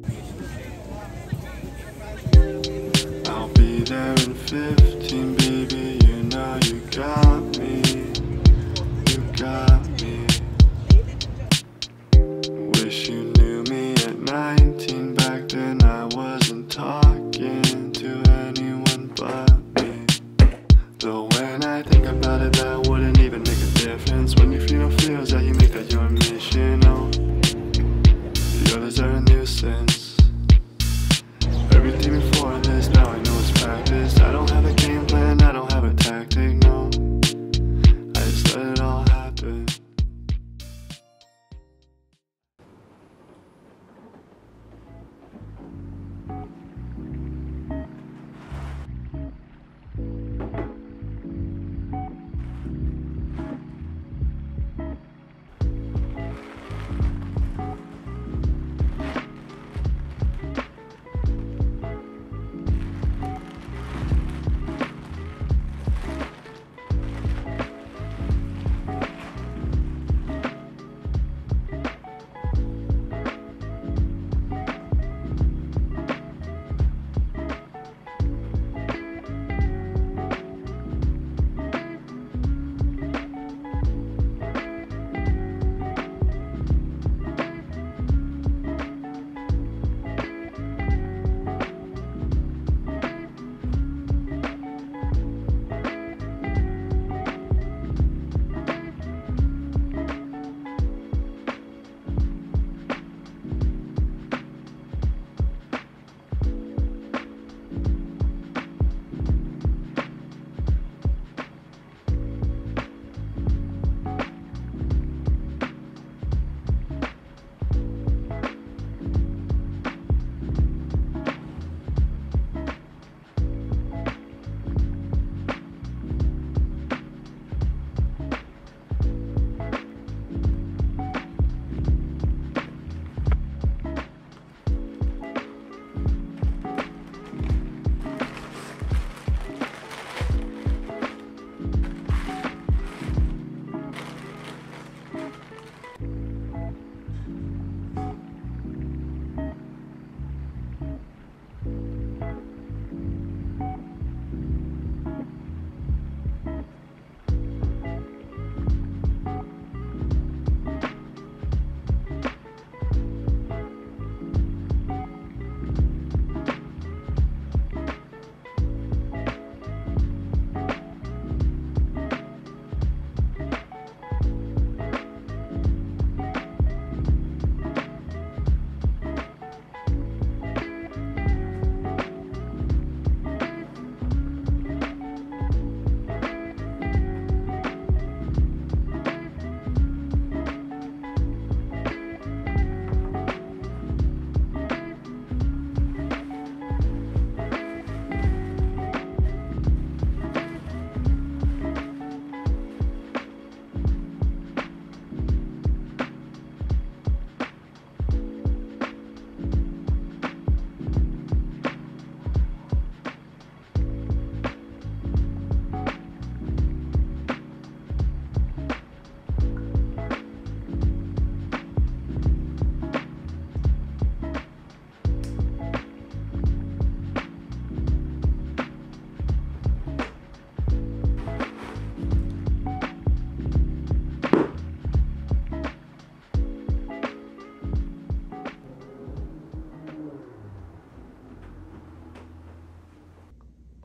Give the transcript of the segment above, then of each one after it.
I'll be there in 15, baby, you know you got me, you got me. Wish you knew me at 19, back then I wasn't talking to anyone but me. Though when I think about it, that wouldn't even make a difference. When you feel no feels that you make that your mission, oh, the others are a nuisance. Everything before this, now I know it's practice. I don't have a game plan, I don't have a tactic, no. I just let it all happen.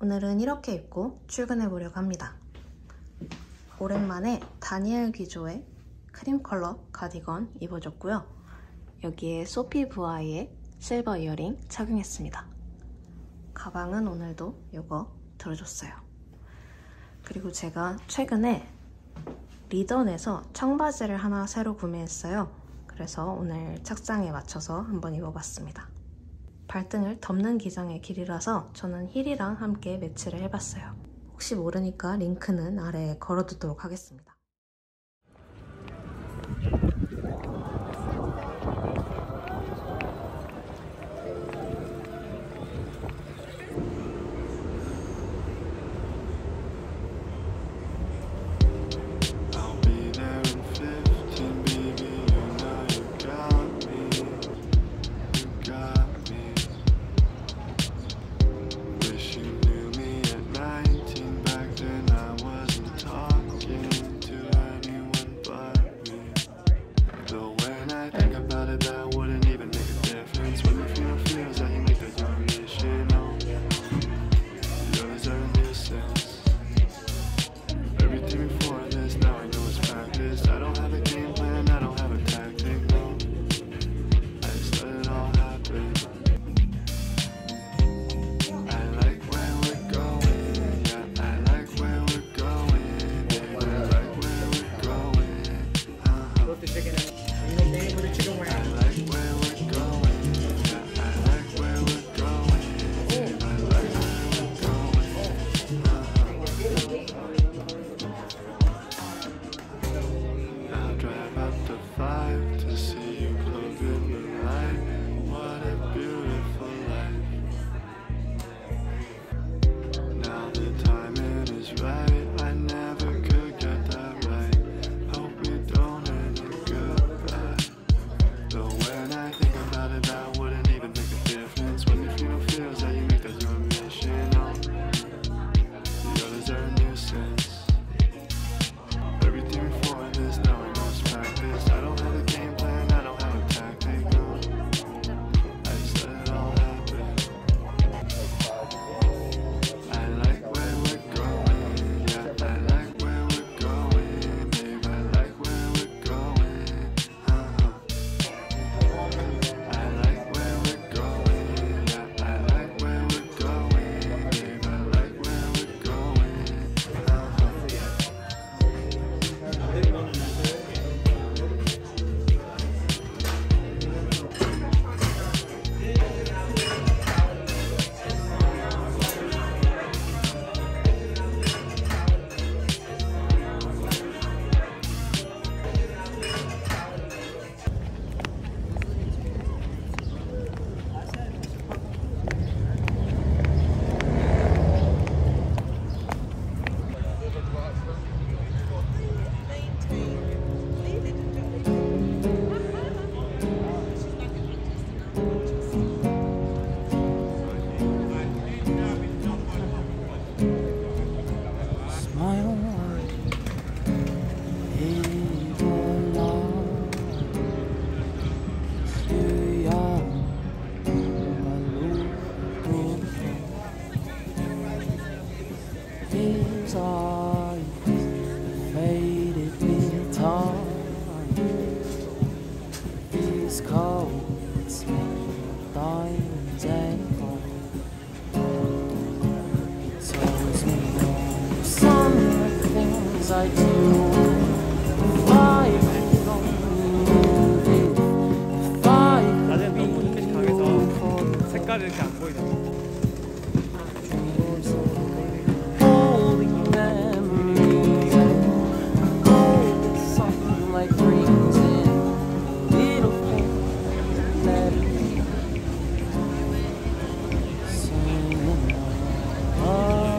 오늘은 이렇게 입고 출근해 보려고 합니다. 오랜만에 다니엘 기조의 크림 컬러 가디건 입어줬고요. 여기에 소피 부아이의 실버 이어링 착용했습니다. 가방은 오늘도 이거 들어줬어요. 그리고 제가 최근에 리던에서 청바지를 하나 새로 구매했어요. 그래서 오늘 착장에 맞춰서 한번 입어봤습니다. 발등을 덮는 기장의 길이라서 저는 힐이랑 함께 매치를 해봤어요. 혹시 모르니까 링크는 아래에 걸어두도록 하겠습니다. God. like you. Five 낮에는 너무 햇빛이 강해서 색깔이 이렇게 안 보이잖아. holding memories and golden something like dreams in little things that we sing. Oh.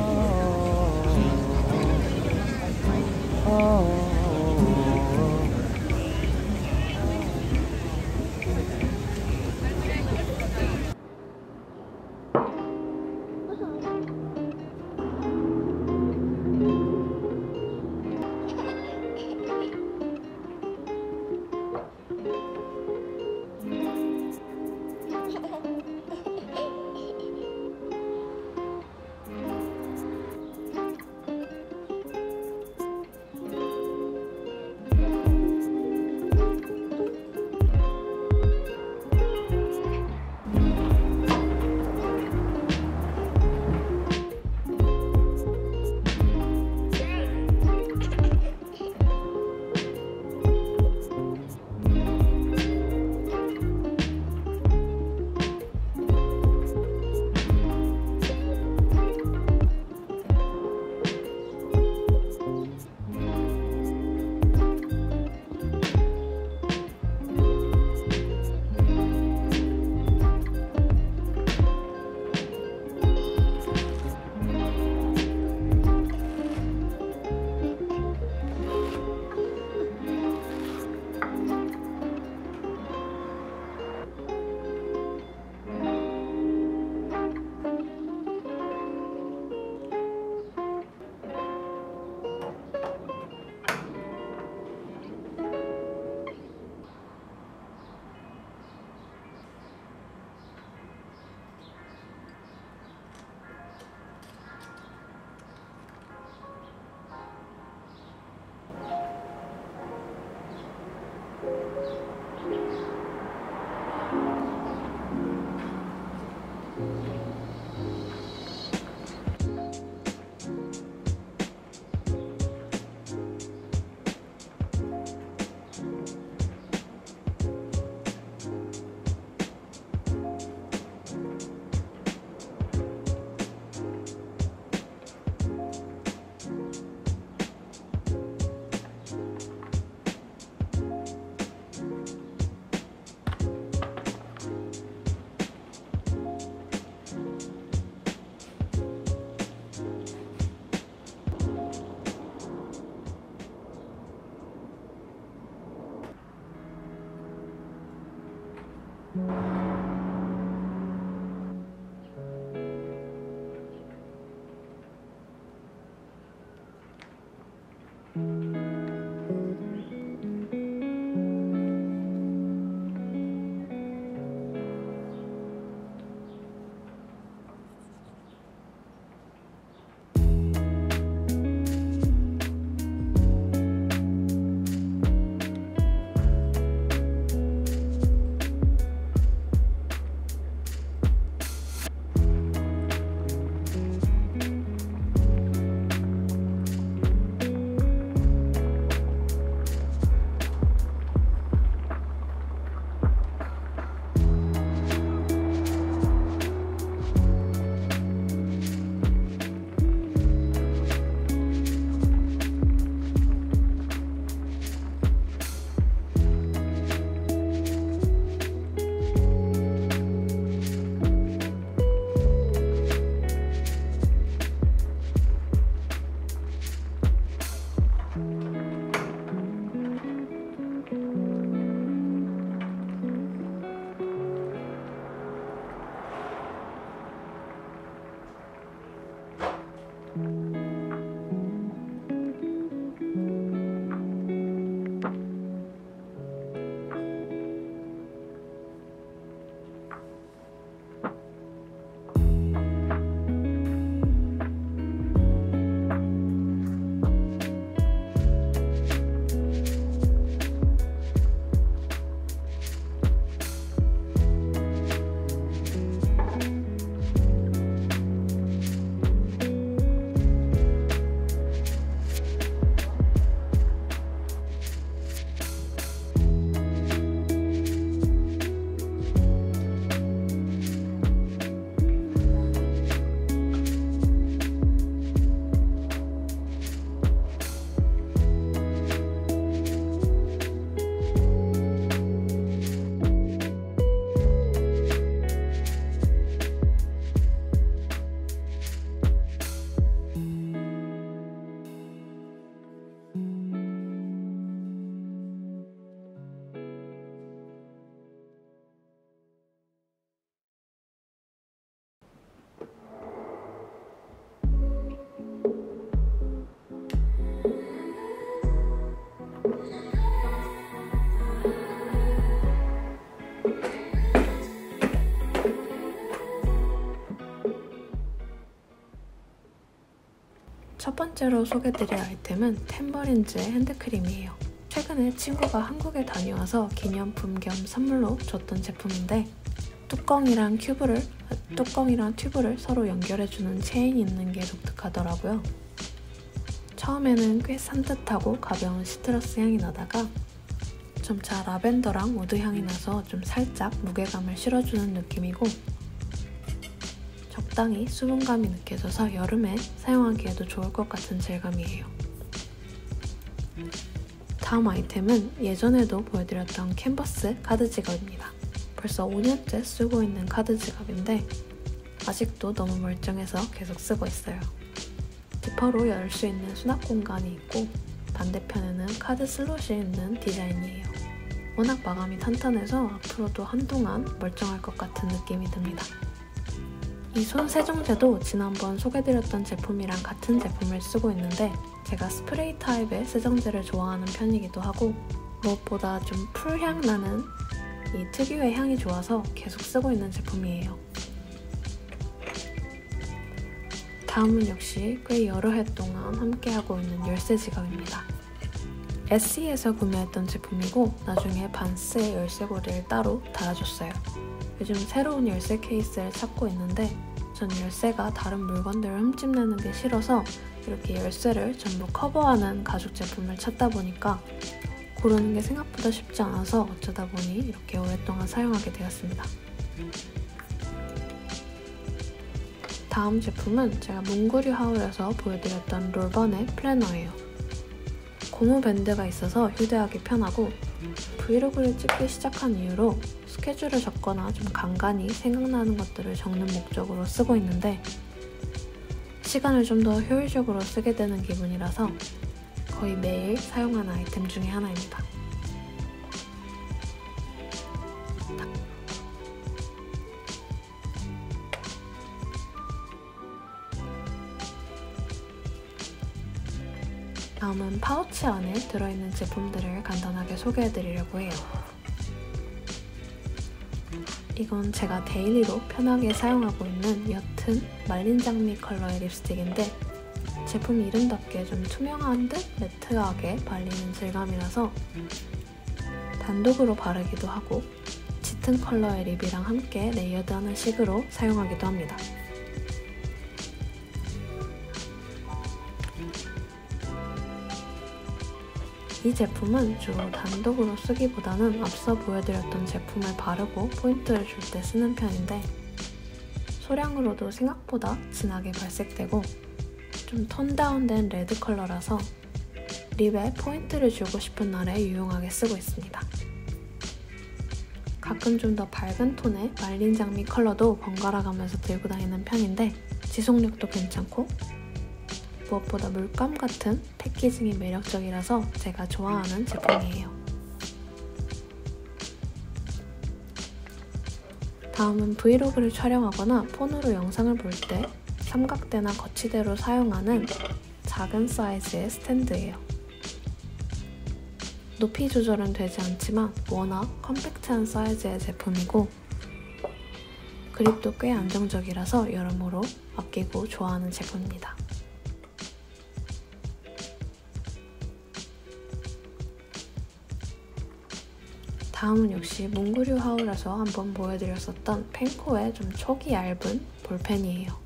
첫 번째로 소개드릴 아이템은 탬버린즈의 핸드크림이에요. 최근에 친구가 한국에 다녀와서 기념품 겸 선물로 줬던 제품인데 뚜껑이랑 튜브를 서로 연결해주는 체인이 있는 게 독특하더라고요. 처음에는 꽤 산뜻하고 가벼운 시트러스 향이 나다가 점차 라벤더랑 우드 향이 나서 좀 살짝 무게감을 실어주는 느낌이고 적당히 수분감이 느껴져서 여름에 사용하기에도 좋을 것 같은 질감이에요. 다음 아이템은 예전에도 보여드렸던 캔버스 카드 지갑입니다. 벌써 5년째 쓰고 있는 카드 지갑인데 아직도 너무 멀쩡해서 계속 쓰고 있어요. 지퍼로 열 수 있는 수납 공간이 있고 반대편에는 카드 슬롯이 있는 디자인이에요. 워낙 마감이 탄탄해서 앞으로도 한동안 멀쩡할 것 같은 느낌이 듭니다. 이 손 세정제도 지난번 소개드렸던 제품이랑 같은 제품을 쓰고 있는데 제가 스프레이 타입의 세정제를 좋아하는 편이기도 하고 무엇보다 좀 풀향 나는 이 특유의 향이 좋아서 계속 쓰고 있는 제품이에요. 다음은 역시 꽤 여러 해 동안 함께하고 있는 열쇠 지갑입니다. 에스이에서 구매했던 제품이고 나중에 반스의 열쇠고리를 따로 달아줬어요. 요즘 새로운 열쇠 케이스를 찾고 있는데 전 열쇠가 다른 물건들을 흠집내는 게 싫어서 이렇게 열쇠를 전부 커버하는 가죽 제품을 찾다 보니까 고르는 게 생각보다 쉽지 않아서 어쩌다 보니 이렇게 오랫동안 사용하게 되었습니다. 다음 제품은 제가 몽구류 하울에서 보여드렸던 롤번의 플래너예요. 고무 밴드가 있어서 휴대하기 편하고 브이로그를 찍기 시작한 이후로 스케줄을 적거나 좀 간간히 생각나는 것들을 적는 목적으로 쓰고 있는데 시간을 좀 더 효율적으로 쓰게 되는 기분이라서 거의 매일 사용하는 아이템 중에 하나입니다. 다음은 파우치 안에 들어있는 제품들을 간단하게 소개해드리려고 해요. 이건 제가 데일리로 편하게 사용하고 있는 옅은 말린 장미 컬러의 립스틱인데 제품 이름답게 좀 투명한 듯 매트하게 발리는 질감이라서 단독으로 바르기도 하고 짙은 컬러의 립이랑 함께 레이어드하는 식으로 사용하기도 합니다. 이 제품은 주로 단독으로 쓰기보다는 앞서 보여드렸던 제품을 바르고 포인트를 줄 때 쓰는 편인데 소량으로도 생각보다 진하게 발색되고 좀 톤 다운된 레드 컬러라서 립에 포인트를 주고 싶은 날에 유용하게 쓰고 있습니다. 가끔 좀 더 밝은 톤의 말린 장미 컬러도 번갈아 가면서 들고 다니는 편인데 지속력도 괜찮고 무엇보다 물감 같은 패키징이 매력적이라서 제가 좋아하는 제품이에요. 다음은 브이로그를 촬영하거나 폰으로 영상을 볼 때 삼각대나 거치대로 사용하는 작은 사이즈의 스탠드예요. 높이 조절은 되지 않지만 워낙 컴팩트한 사이즈의 제품이고 그립도 꽤 안정적이라서 여러모로 아끼고 좋아하는 제품입니다. 다음은 역시 몽구류 하울에서 한번 보여드렸었던 펜코의 좀 촉이 얇은 볼펜이에요.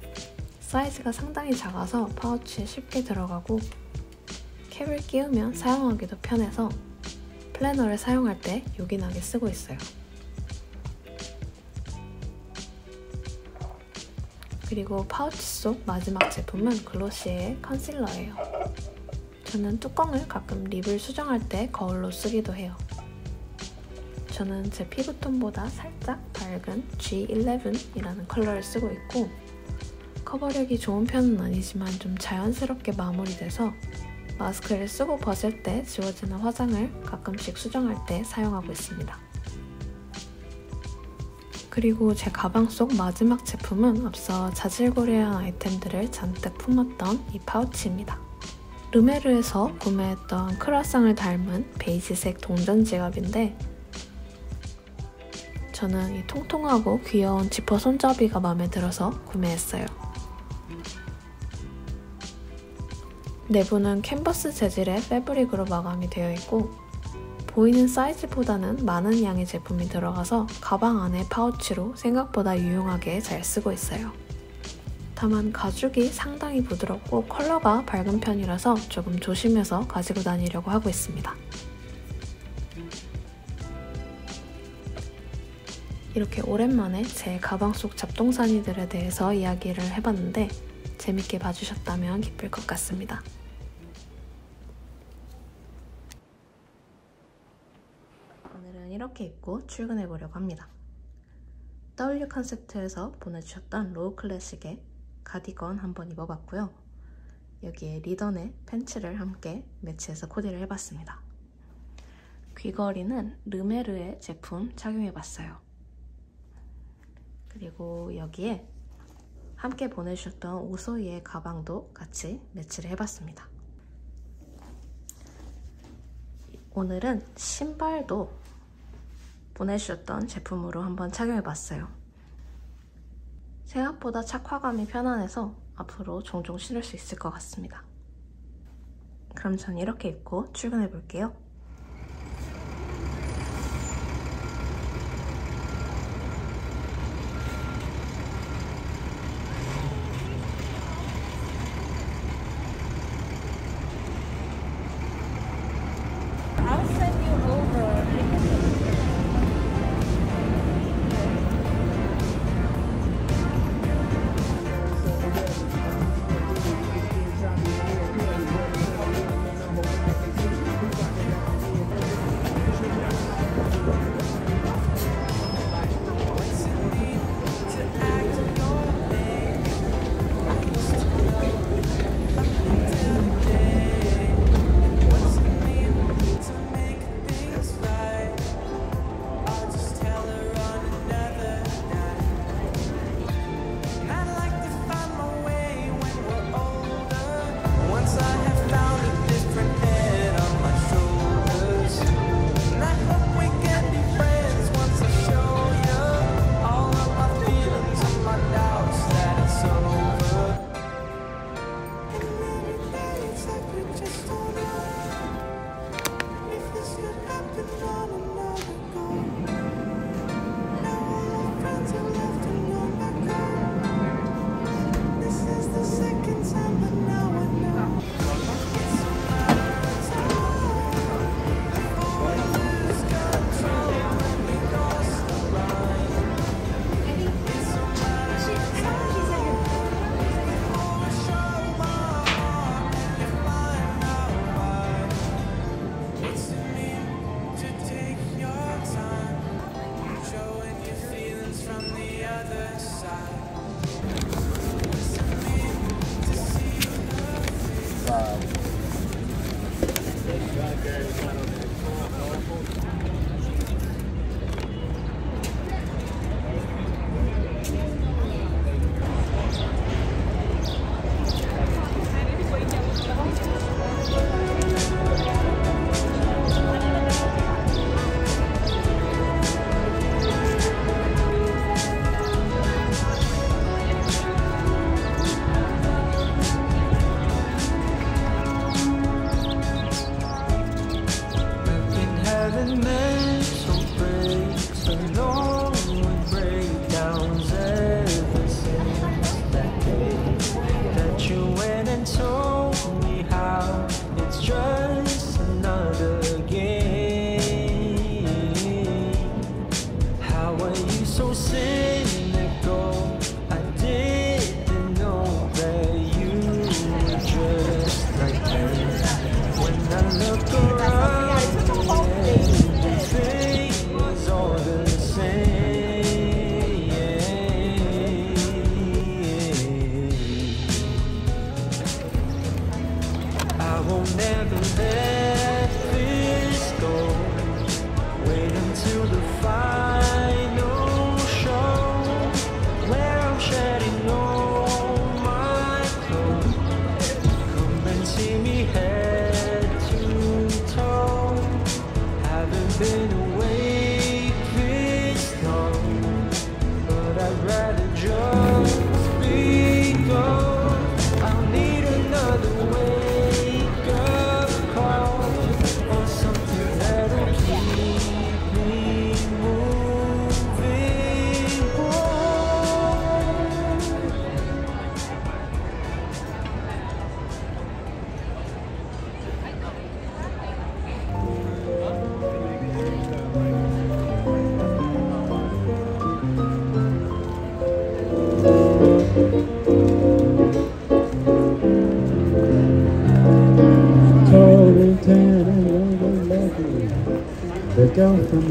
사이즈가 상당히 작아서 파우치에 쉽게 들어가고 캡을 끼우면 사용하기도 편해서 플래너를 사용할 때 요긴하게 쓰고 있어요. 그리고 파우치 속 마지막 제품은 글로시의 컨실러예요. 저는 뚜껑을 가끔 립을 수정할 때 거울로 쓰기도 해요. 저는 제 피부톤보다 살짝 밝은 G11이라는 컬러를 쓰고 있고 커버력이 좋은 편은 아니지만 좀 자연스럽게 마무리돼서 마스크를 쓰고 벗을 때 지워지는 화장을 가끔씩 수정할 때 사용하고 있습니다. 그리고 제 가방 속 마지막 제품은 앞서 자질구레한 아이템들을 잔뜩 품었던 이 파우치입니다. 르메르에서 구매했던 크루아상을 닮은 베이지색 동전 지갑인데 저는 이 통통하고 귀여운 지퍼 손잡이가 마음에 들어서 구매했어요. 내부는 캔버스 재질의 패브릭으로 마감이 되어 있고 보이는 사이즈보다는 많은 양의 제품이 들어가서 가방 안에 파우치로 생각보다 유용하게 잘 쓰고 있어요. 다만 가죽이 상당히 부드럽고 컬러가 밝은 편이라서 조금 조심해서 가지고 다니려고 하고 있습니다. 이렇게 오랜만에 제 가방 속 잡동사니들에 대해서 이야기를 해봤는데 재밌게 봐주셨다면 기쁠 것 같습니다. 오늘은 이렇게 입고 출근해 보려고 합니다. W 컨셉트에서 보내주셨던 로우 클래식의 가디건 한번 입어봤고요. 여기에 리던의 팬츠를 함께 매치해서 코디를 해봤습니다. 귀걸이는 르메르의 제품 착용해봤어요. 그리고 여기에 함께 보내주셨던 오소이의 가방도 같이 매치를 해봤습니다. 오늘은 신발도 보내주셨던 제품으로 한번 착용해봤어요. 생각보다 착화감이 편안해서 앞으로 종종 신을 수 있을 것 같습니다. 그럼 전 이렇게 입고 출근해볼게요.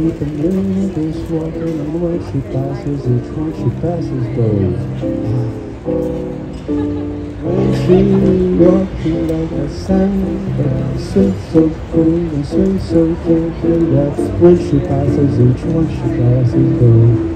beneath the moon, just walking on when she passes, each one she passes goes. When she walking like a sun, sweet so cool and sweet so gentle, that's when she passes, each one she passes goes.